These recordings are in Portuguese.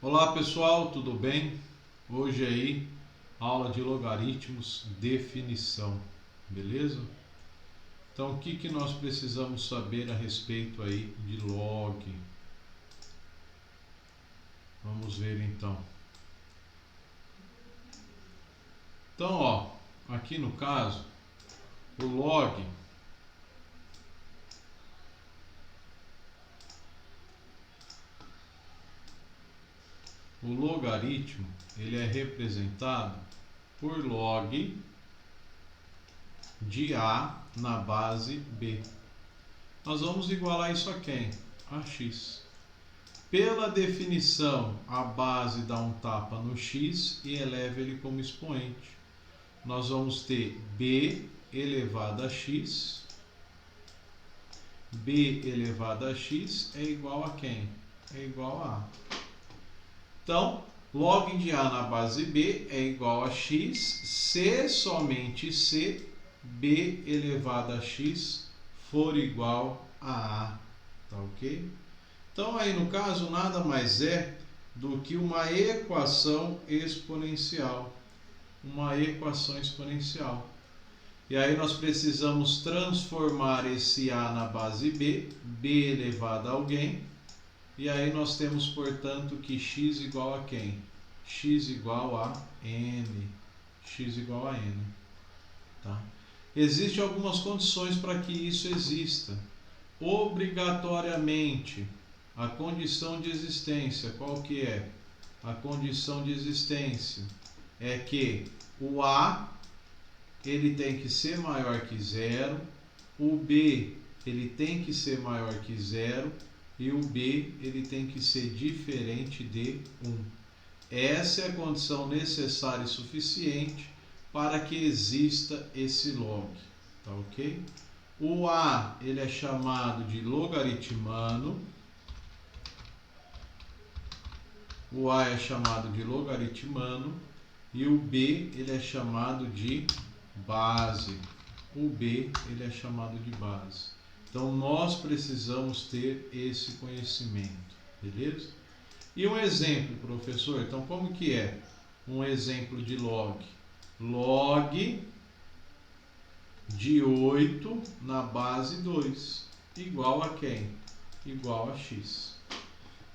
Olá pessoal, tudo bem? Hoje aí, aula de logaritmos, definição, beleza? Então o que nós precisamos saber a respeito aí de log? Vamos ver então. Então ó, aqui no caso, o log o logaritmo, ele é representado por log de A na base B. Nós vamos igualar isso a quem? A x. Pela definição, a base dá um tapa no x e eleva ele como expoente. Nós vamos ter b elevado a x. B elevado a x é igual a quem? É igual a A. Então, log de A na base B é igual a x se somente se b elevado a x for igual a A. Tá ok? Então, aí no caso, nada mais é do que uma equação exponencial. Uma equação exponencial. E aí nós precisamos transformar esse A na base B, B elevado a alguém. E aí nós temos, portanto, que x igual a quem? X igual a n. X igual a n. Tá? Existem algumas condições para que isso exista. Obrigatoriamente, a condição de existência, qual que é? A condição de existência é que o A ele tem que ser maior que zero, o B ele tem que ser maior que zero e o B ele tem que ser diferente de 1. Essa é a condição necessária e suficiente para que exista esse log, tá ok? O A ele é chamado de logaritmano. O A é chamado de logaritmano e o B ele é chamado de base. O B ele é chamado de base. Então nós precisamos ter esse conhecimento, beleza? E um exemplo, professor, então como que é um exemplo de log? Log de 8 na base 2, igual a quem? Igual a x.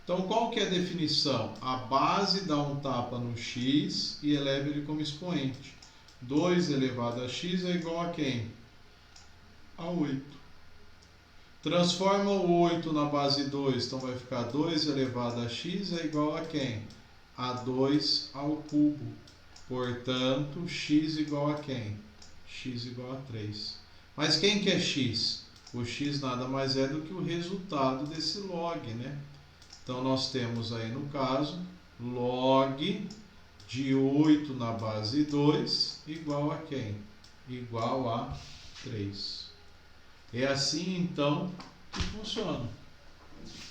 Então qual que é a definição? A base dá um tapa no x e eleva ele como expoente. 2 elevado a x é igual a quem? A 8. Transforma o 8 na base 2, então vai ficar 2 elevado a x é igual a quem? A 2 ao cubo. Portanto, x igual a quem? X igual a 3. Mas quem que é x? O x nada mais é do que o resultado desse log, né? Então, nós temos aí no caso, log de 8 na base 2 igual a quem? Igual a 3. É assim, então, que funciona.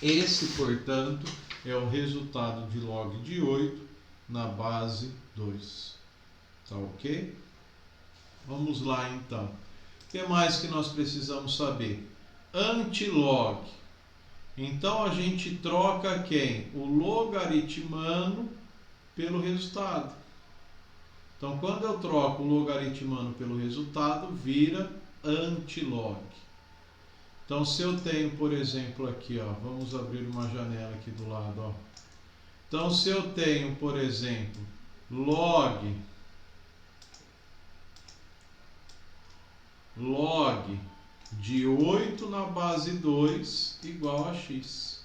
Esse, portanto, é o resultado de log de 8 na base 2. Tá ok? Vamos lá, então. O que mais que nós precisamos saber? Antilog. Então, a gente troca quem? O logaritmano pelo resultado. Então, quando eu troco o logaritmano pelo resultado, vira antilog. Então, se eu tenho, por exemplo, aqui, ó, vamos abrir uma janela aqui do lado, ó. Então, se eu tenho, por exemplo, log de 8 na base 2 igual a x.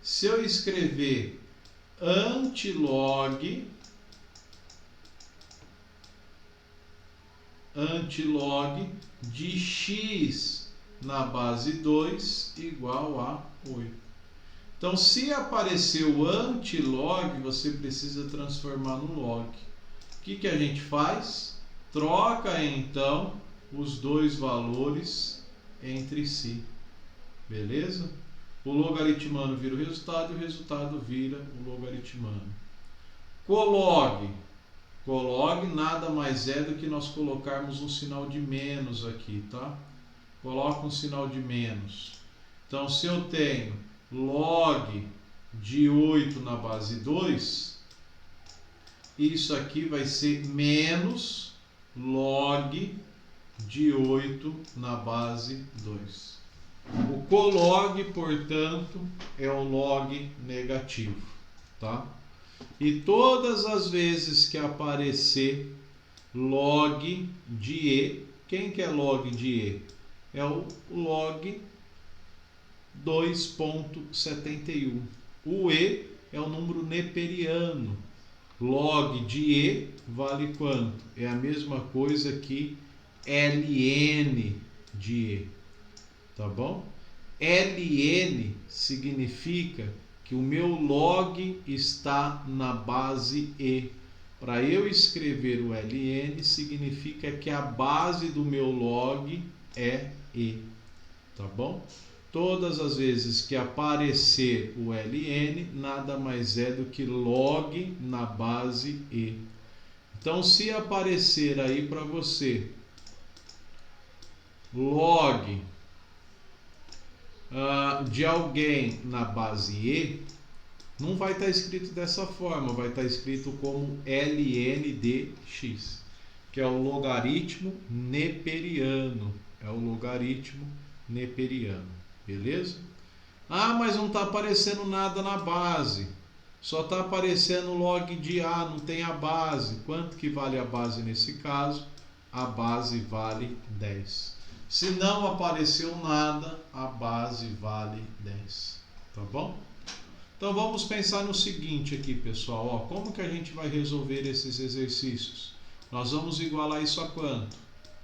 Se eu escrever antilog de x na base 2 igual a 8. Então, se aparecer o antilog, você precisa transformar no log. O que a gente faz? Troca, então, os dois valores entre si. Beleza? O logaritmano vira o resultado e o resultado vira o logaritmano. Colog. Colog nada mais é do que nós colocarmos um sinal de menos aqui, tá? Coloca um sinal de menos. Então, se eu tenho log de 8 na base 2, isso aqui vai ser menos log de 8 na base 2. O colog, portanto, é o log negativo, tá? E todas as vezes que aparecer log de E, quem que é log de E? É o log 2.71. O E é o número neperiano. Log de E vale quanto? É a mesma coisa que ln de E, tá bom? ln significa que o meu log está na base E. Para eu escrever o ln, significa que a base do meu log é E, tá bom? Todas as vezes que aparecer o ln, nada mais é do que log na base E. Então, se aparecer aí para você log de alguém na base E, não vai estar escrito dessa forma, vai estar escrito como ln de x, que é o logaritmo neperiano. É o logaritmo neperiano, beleza? Ah, mas não está aparecendo nada na base. Só está aparecendo log de A, não tem a base. Quanto que vale a base nesse caso? A base vale 10. Se não apareceu nada, a base vale 10. Tá bom? Então vamos pensar no seguinte aqui, pessoal. Ó, como que a gente vai resolver esses exercícios? Nós vamos igualar isso a quanto?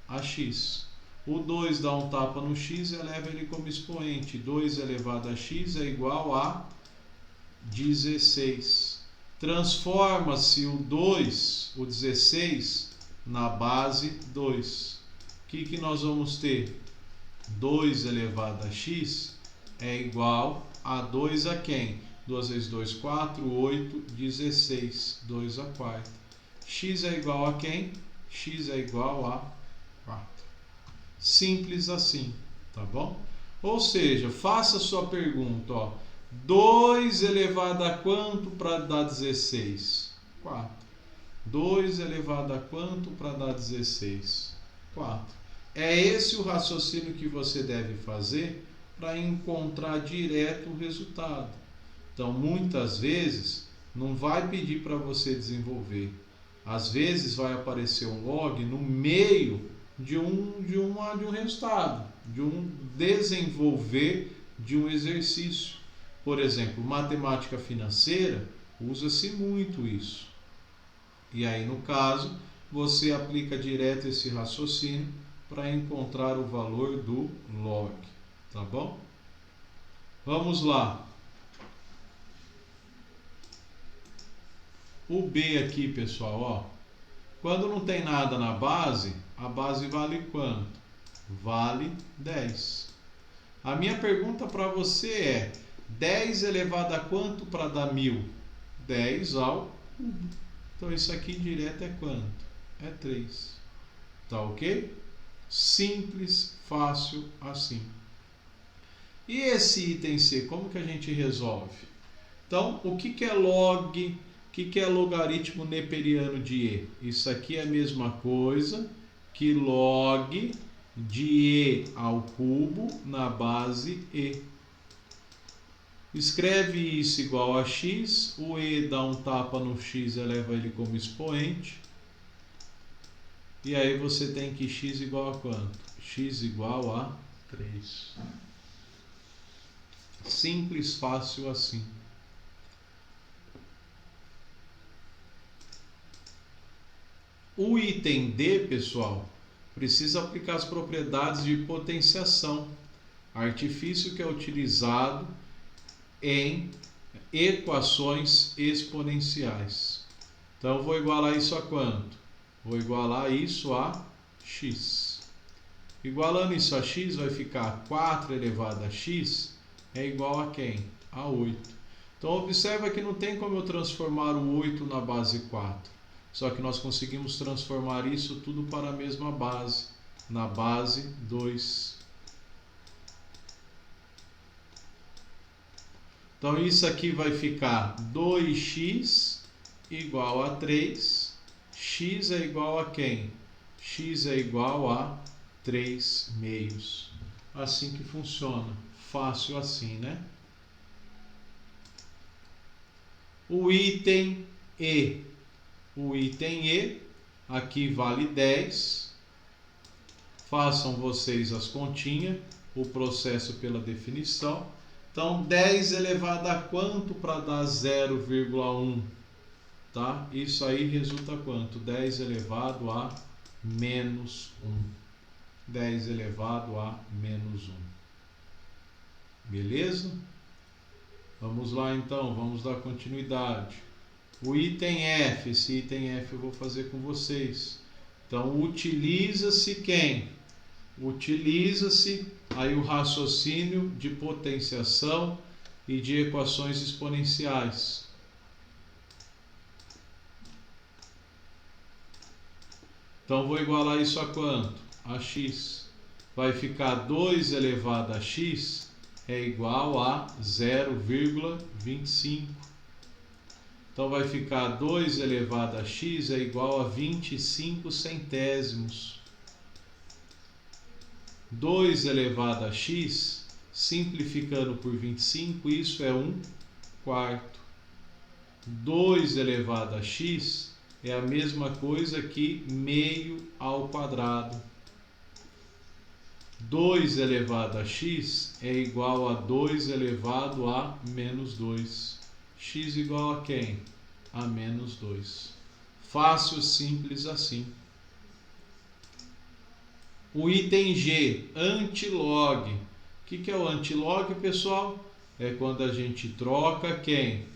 A x. O 2 dá um tapa no x e eleva ele como expoente. 2 elevado a x é igual a 16. Transforma-se o 2, o 16, na base 2. O que nós vamos ter? 2 elevado a x é igual a 2 a quem? 2 vezes 2, 4, 8, 16. 2 a quarta. X é igual a quem? X é igual a 4. Simples assim, tá bom? Ou seja, faça a sua pergunta, ó. 2 elevado a quanto para dar 16? 4. 2 elevado a quanto para dar 16? 4. É esse o raciocínio que você deve fazer para encontrar direto o resultado. Então, muitas vezes, não vai pedir para você desenvolver. Às vezes vai aparecer um log no meio de um resultado, de um desenvolver de um exercício. Por exemplo, matemática financeira, usa-se muito isso. E aí, no caso, você aplica direto esse raciocínio para encontrar o valor do log, tá bom? Vamos lá. O B aqui, pessoal, ó. Quando não tem nada na base, a base vale quanto? Vale 10. A minha pergunta para você é: 10 elevado a quanto para dar 1000? 10 ao cubo. Então isso aqui direto é quanto? É 3. Tá ok? Simples, fácil assim. E esse item C, como que a gente resolve? Então, o que é log? O que é logaritmo neperiano de E? Isso aqui é a mesma coisa que log de E ao cubo na base E. Escreve isso igual a x, o E dá um tapa no x e eleva ele como expoente. E aí você tem que x igual a quanto? X igual a 3. Simples, fácil assim. O item D, pessoal, precisa aplicar as propriedades de potenciação, artifício que é utilizado em equações exponenciais. Então, eu vou igualar isso a quanto? Vou igualar isso a x. Igualando isso a x, vai ficar 4 elevado a x é igual a quem? A 8. Então, observa que não tem como eu transformar o 8 na base 4. Só que nós conseguimos transformar isso tudo para a mesma base, na base 2. Então isso aqui vai ficar 2x igual a 3. X é igual a quem? X é igual a 3 meios. Assim que funciona. Fácil assim, né? O item E. O item E, aqui vale 10. Façam vocês as continhas, o processo pela definição. Então, 10 elevado a quanto para dar 0,1? Tá? Isso aí resulta quanto? 10 elevado a menos 1. 10 elevado a menos 1. Beleza? Vamos lá então, vamos dar continuidade. O item F, esse item F eu vou fazer com vocês. Então, utiliza-se quem? Utiliza-se aí o raciocínio de potenciação e de equações exponenciais. Então, vou igualar isso a quanto? A x. Vai ficar 2 elevado a x é igual a 0,25. Então, vai ficar 2 elevado a x é igual a 25 centésimos. 2 elevado a x, simplificando por 25, isso é 1/4. 2 elevado a x é a mesma coisa que meio ao quadrado. 2 elevado a x é igual a 2 elevado a menos 2. X igual a quem? A menos 2. Fácil, simples assim. O item G, antilog. O que é o antilog, pessoal? É quando a gente troca quem?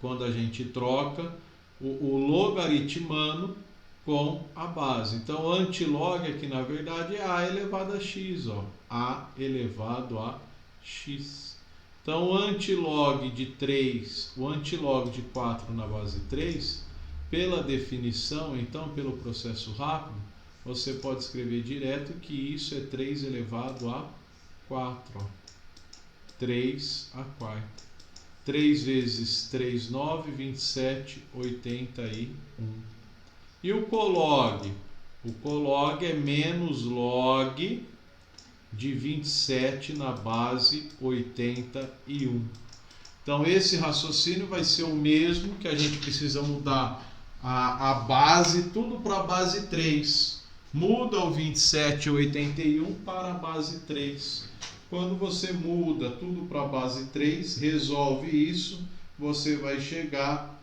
Quando a gente troca o logaritmano com a base. Então, antilog aqui, na verdade, é a elevado a x. Ó. A elevado a x. Então, o antilog de 3, o antilog de 4 na base 3, pela definição, então, pelo processo rápido, você pode escrever direto que isso é 3 elevado a 4. Ó. 3 a 4. 3 vezes 3, 9, 27, 81. E o colog? O colog é menos log de 27 na base 81. Então, esse raciocínio vai ser o mesmo que a gente precisa mudar a base, tudo para a base 3. Muda o 27 e 81 para a base 3. Quando você muda tudo para a base 3, resolve isso, você vai chegar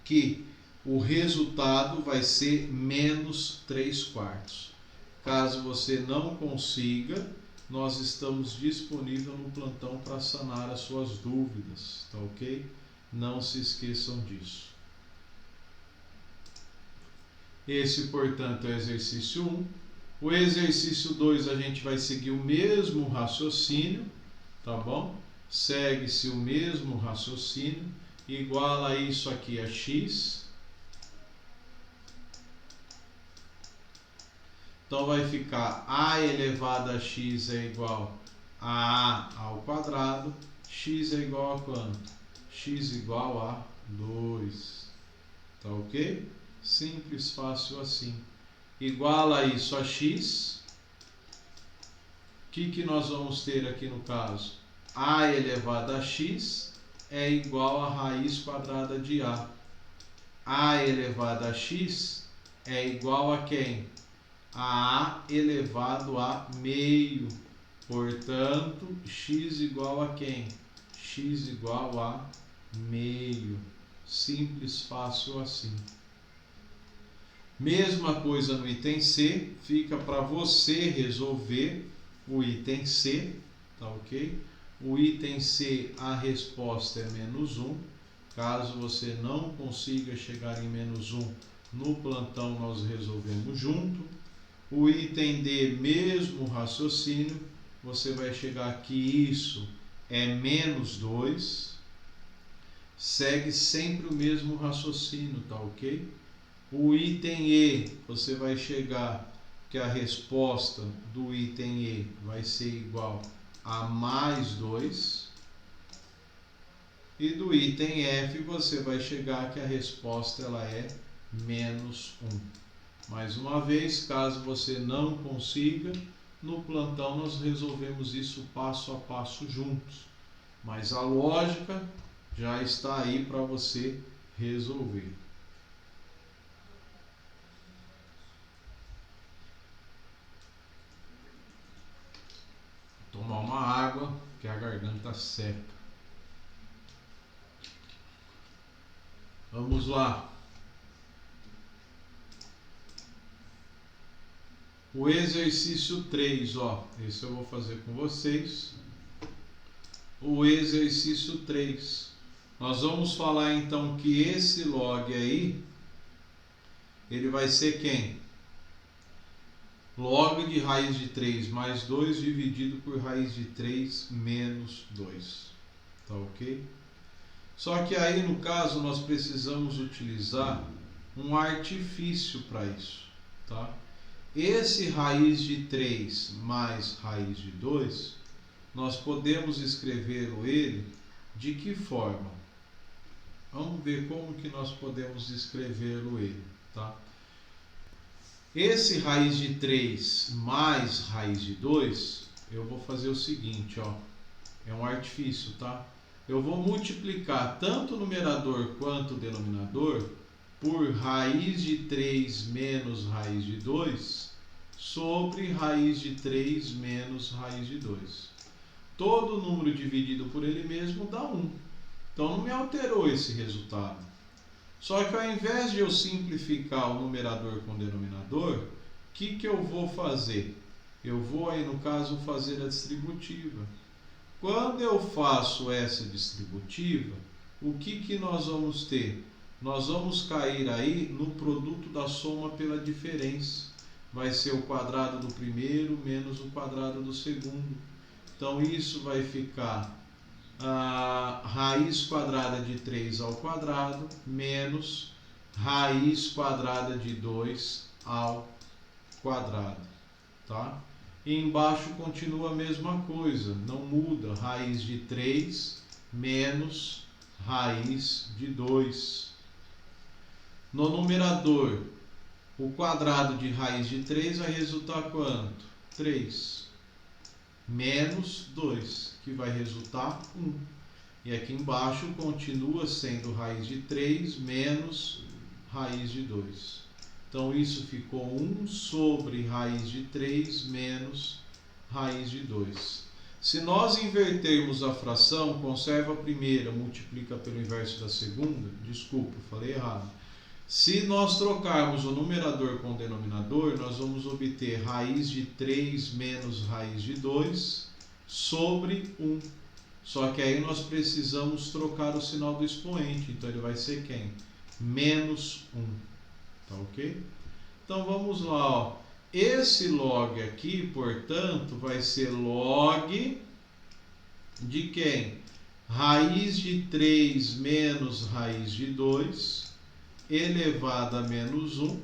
que o resultado vai ser menos 3/4. Caso você não consiga, nós estamos disponíveis no plantão para sanar as suas dúvidas, tá ok? Não se esqueçam disso. Esse, portanto, é o exercício 1. O exercício 2 a gente vai seguir o mesmo raciocínio, tá bom? Segue-se o mesmo raciocínio, iguala isso aqui a x. Então vai ficar a elevado a x é igual a ao quadrado. X é igual a quanto? X igual a 2. Tá ok? Simples, fácil assim. Iguala isso a x. O que nós vamos ter aqui no caso? A elevado a x é igual a raiz quadrada de a. A elevado a x é igual a quem? A elevado a meio. Portanto, x igual a quem? X igual a meio. Simples, fácil assim. Mesma coisa no item C, fica para você resolver o item C, tá ok? O item C, a resposta é menos 1. Caso você não consiga chegar em menos 1, no plantão nós resolvemos junto. O item D, mesmo raciocínio, você vai chegar que isso é menos 2. Segue sempre o mesmo raciocínio, tá ok? O item E, você vai chegar que a resposta do item E vai ser igual a mais 2. E do item F você vai chegar que a resposta ela é menos 1. Mais uma vez, caso você não consiga, no plantão nós resolvemos isso passo a passo juntos. Mas a lógica já está aí para você resolver. Vou tomar uma água, que a garganta seca. Vamos lá. O exercício 3, ó, esse eu vou fazer com vocês. O exercício 3. Nós vamos falar então que esse log aí, ele vai ser quem? Log de raiz de 3 mais 2 dividido por raiz de 3 menos 2. Tá ok? Só que aí no caso nós precisamos utilizar um artifício para isso, tá? Esse raiz de 3 mais raiz de 2, nós podemos escrever ele de que forma? Vamos ver como que nós podemos escrevê-lo ele, tá? Esse raiz de 3 mais raiz de 2, eu vou fazer o seguinte, ó. É um artifício, tá? Eu vou multiplicar tanto o numerador quanto o denominador por raiz de 3 menos raiz de 2 sobre raiz de 3 menos raiz de 2. Todo número dividido por ele mesmo dá 1. Então não me alterou esse resultado. Só que ao invés de eu simplificar o numerador com o denominador, o que eu vou fazer? Eu vou aí no caso fazer a distributiva. Quando eu faço essa distributiva, o que nós vamos ter? Nós vamos cair aí no produto da soma pela diferença. Vai ser o quadrado do primeiro menos o quadrado do segundo. Então isso vai ficar a raiz quadrada de 3 ao quadrado menos raiz quadrada de 2 ao quadrado, tá? E embaixo continua a mesma coisa, não muda, raiz de 3 menos raiz de 2. No numerador, o quadrado de raiz de 3 vai resultar quanto? 3. Menos 2, que vai resultar 1. E aqui embaixo continua sendo raiz de 3 menos raiz de 2. Então isso ficou 1 sobre raiz de 3 menos raiz de 2. Se nós invertermos a fração, conserva a primeira, multiplica pelo inverso da segunda. Desculpa, falei errado. Se nós trocarmos o numerador com o denominador, nós vamos obter raiz de 3 menos raiz de 2 sobre 1. Só que aí nós precisamos trocar o sinal do expoente. Então ele vai ser quem? Menos 1. Tá ok? Então vamos lá, ó. Esse log aqui, portanto, vai ser log de quem? Raiz de 3 menos raiz de 2 elevado a menos 1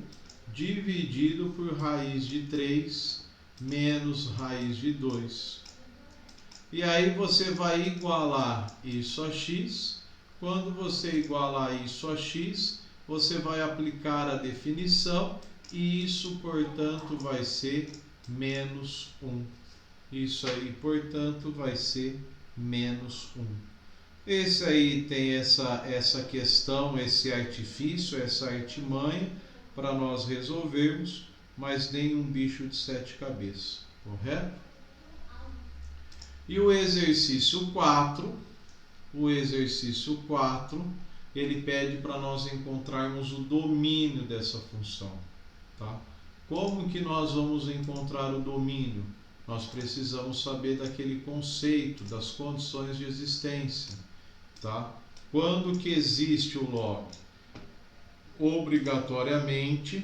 dividido por raiz de 3 menos raiz de 2. E aí você vai igualar isso a x. Quando você igualar isso a x, você vai aplicar a definição e isso, portanto, vai ser menos 1. Isso aí, portanto, vai ser menos 1. Esse aí tem essa questão, esse artifício, essa artimanha para nós resolvermos, mas nenhum bicho de 7 cabeças, correto? E o exercício 4, ele pede para nós encontrarmos o domínio dessa função, tá? Como que nós vamos encontrar o domínio? Nós precisamos saber daquele conceito, das condições de existência. Tá? Quando que existe o log? Obrigatoriamente,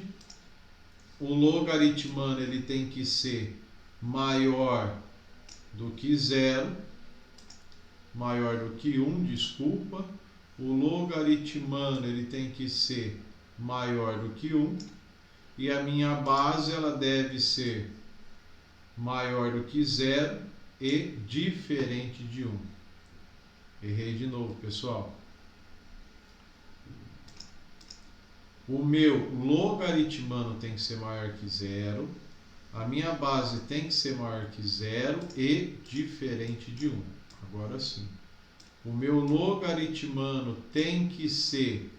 o logaritmano ele tem que ser maior do que 0, maior do que 1, desculpa. O logaritmano ele tem que ser maior do que 1 e a minha base ela deve ser maior do que 0 e diferente de 1. Errei de novo, pessoal. O meu logaritmano tem que ser maior que zero. A minha base tem que ser maior que zero e diferente de 1. Agora sim. O meu logaritmano tem que ser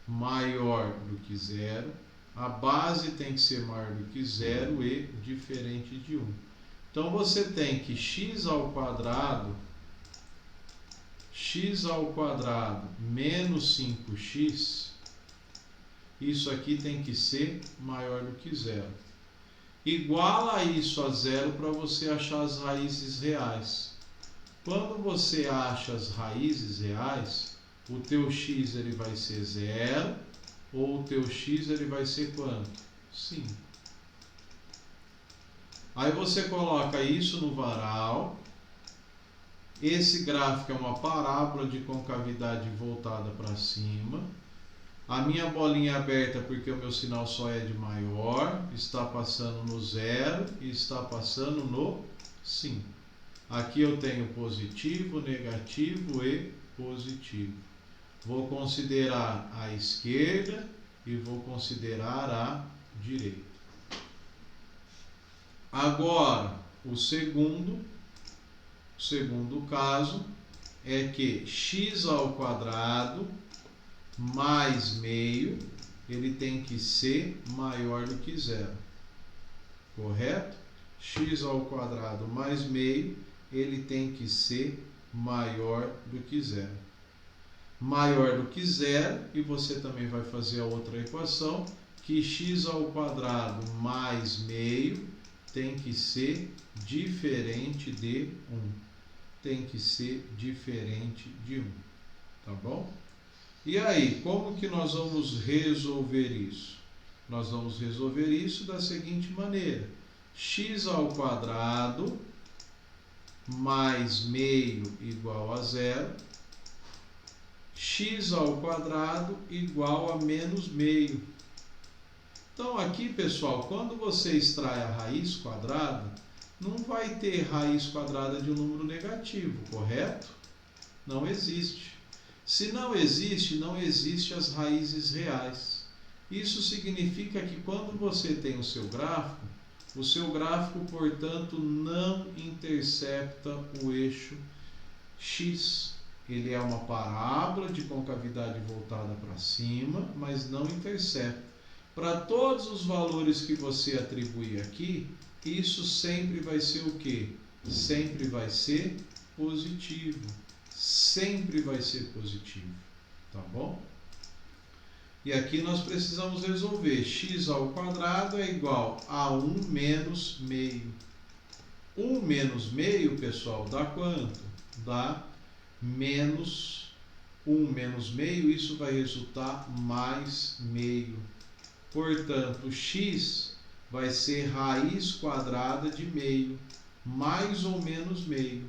maior do que zero. A base tem que ser maior do que zero e diferente de 1. Então você tem que x ao quadrado menos 5x, isso aqui tem que ser maior do que zero. Iguala isso a zero para você achar as raízes reais. Quando você acha as raízes reais, o teu x ele vai ser zero, ou o teu x ele vai ser quanto? 5. Aí você coloca isso no varal. Esse gráfico é uma parábola de concavidade voltada para cima. A minha bolinha aberta, porque o meu sinal só é de maior, está passando no 0 e está passando no 5. Aqui eu tenho positivo, negativo e positivo. Vou considerar a esquerda e vou considerar a direita. Agora, o segundo caso é que x ao quadrado mais meio, ele tem que ser maior do que zero. Correto? X ao quadrado mais meio, ele tem que ser maior do que zero. Maior do que zero, e você também vai fazer a outra equação, que x ao quadrado mais meio tem que ser diferente de 1. Tem que ser diferente de 1. Tá bom? E aí, como que nós vamos resolver isso? Nós vamos resolver isso da seguinte maneira. X ao quadrado mais meio igual a zero. X ao quadrado igual a menos meio. Então aqui, pessoal, quando você extrai a raiz quadrada, não vai ter raiz quadrada de um número negativo, correto? Não existe. Se não existe, não existem as raízes reais. Isso significa que quando você tem o seu gráfico, portanto, não intercepta o eixo x. Ele é uma parábola de concavidade voltada para cima, mas não intercepta. Para todos os valores que você atribuir aqui, isso sempre vai ser o quê? Sempre vai ser positivo. Sempre vai ser positivo, tá bom? E aqui nós precisamos resolver. X ao quadrado é igual a 1 menos meio. 1 menos meio, pessoal, dá quanto? Dá menos 1 menos meio, isso vai resultar mais meio. Portanto, x vai ser raiz quadrada de meio, mais ou menos meio.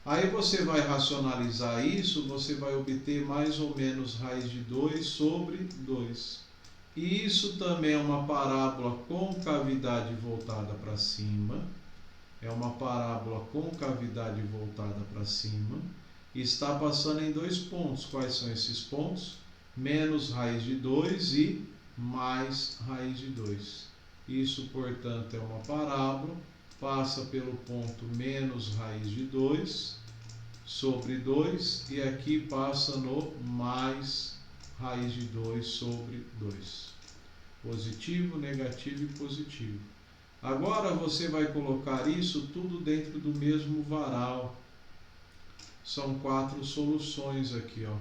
Aí você vai racionalizar isso, você vai obter mais ou menos raiz de 2 sobre 2. E isso também é uma parábola com cavidade voltada para cima. É uma parábola com cavidade voltada para cima. E está passando em 2 pontos. Quais são esses pontos? Menos raiz de 2 e mais raiz de 2. Isso, portanto, é uma parábola. Passa pelo ponto menos raiz de 2 sobre 2 e aqui passa no mais raiz de 2 sobre 2. Positivo, negativo e positivo. Agora você vai colocar isso tudo dentro do mesmo varal. São 4 soluções aqui, ó.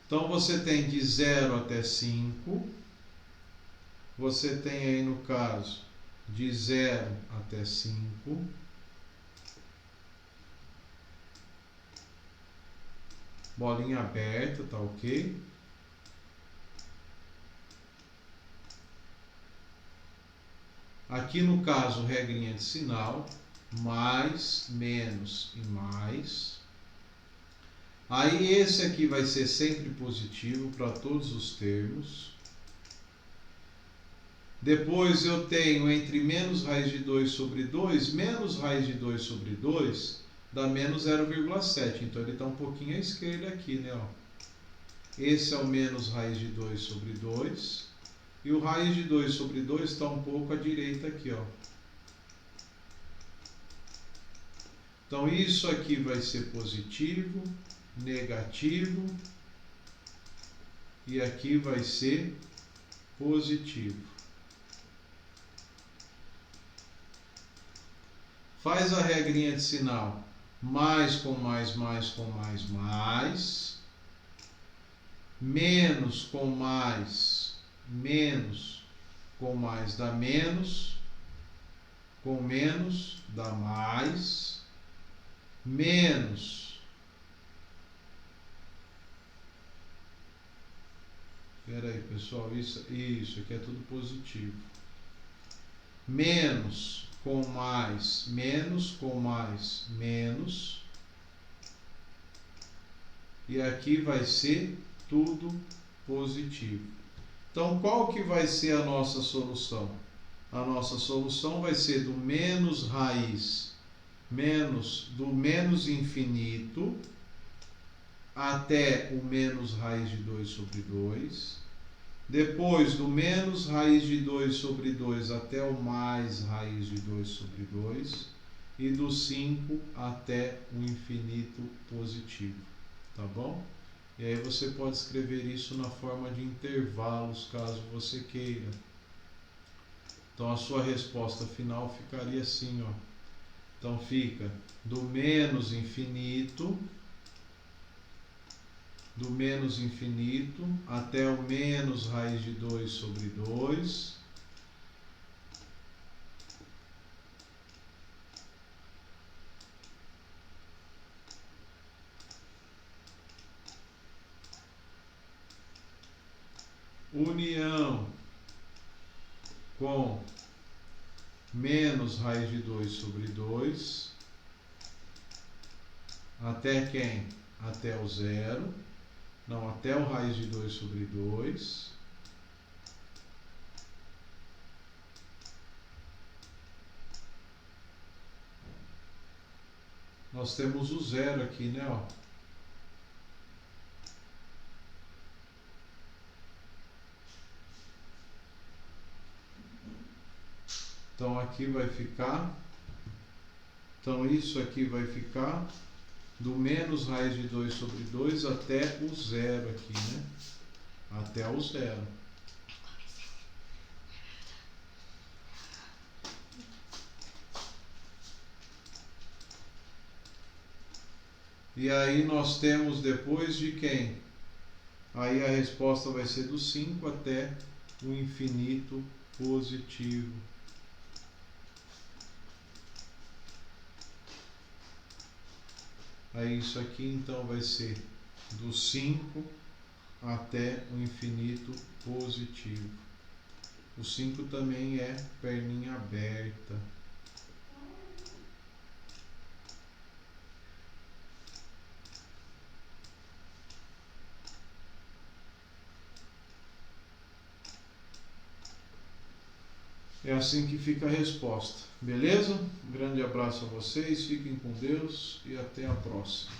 Então você tem de 0 até 5. Você tem aí no caso de 0 até 5. Bolinha aberta, tá ok? Aqui no caso, regrinha de sinal, mais, menos e mais. Aí esse aqui vai ser sempre positivo para todos os termos. Depois eu tenho entre menos raiz de 2 sobre 2, menos raiz de 2 sobre 2 dá menos 0,7. Então ele está um pouquinho à esquerda aqui, né? Ó. Esse é o menos raiz de 2 sobre 2. E o raiz de 2 sobre 2 está um pouco à direita aqui, ó. Então isso aqui vai ser positivo, negativo. E aqui vai ser positivo. Faz a regrinha de sinal. Mais com mais, mais com mais, mais. Menos com mais, menos com mais dá menos. Com menos dá mais. Menos. Espera aí, pessoal. Isso aqui é tudo positivo. Menos com mais, menos com mais, menos. E aqui vai ser tudo positivo. Então, qual que vai ser a nossa solução? A nossa solução vai ser do menos raiz, do menos infinito até o menos raiz de 2 sobre 2. Depois, do menos raiz de 2 sobre 2 até o mais raiz de 2 sobre 2. E do 5 até o infinito positivo. Tá bom? E aí você pode escrever isso na forma de intervalos, caso você queira. Então a sua resposta final ficaria assim, ó. Então fica do menos infinito até o menos raiz de 2 sobre 2. União com menos raiz de 2 sobre 2. Até quem? Até o zero. Não, até o raiz de 2 sobre 2. Nós temos o zero aqui, né? Ó. Então aqui vai ficar. Então isso aqui vai ficar do menos raiz de 2 sobre 2 até o zero aqui, né? Até o zero. E aí nós temos depois de quem? Aí a resposta vai ser do 5 até o infinito positivo. Aí isso aqui então vai ser do 5 até o infinito positivo. O 5 também é perninha aberta. É assim que fica a resposta. Beleza? Um grande abraço a vocês, fiquem com Deus e até a próxima.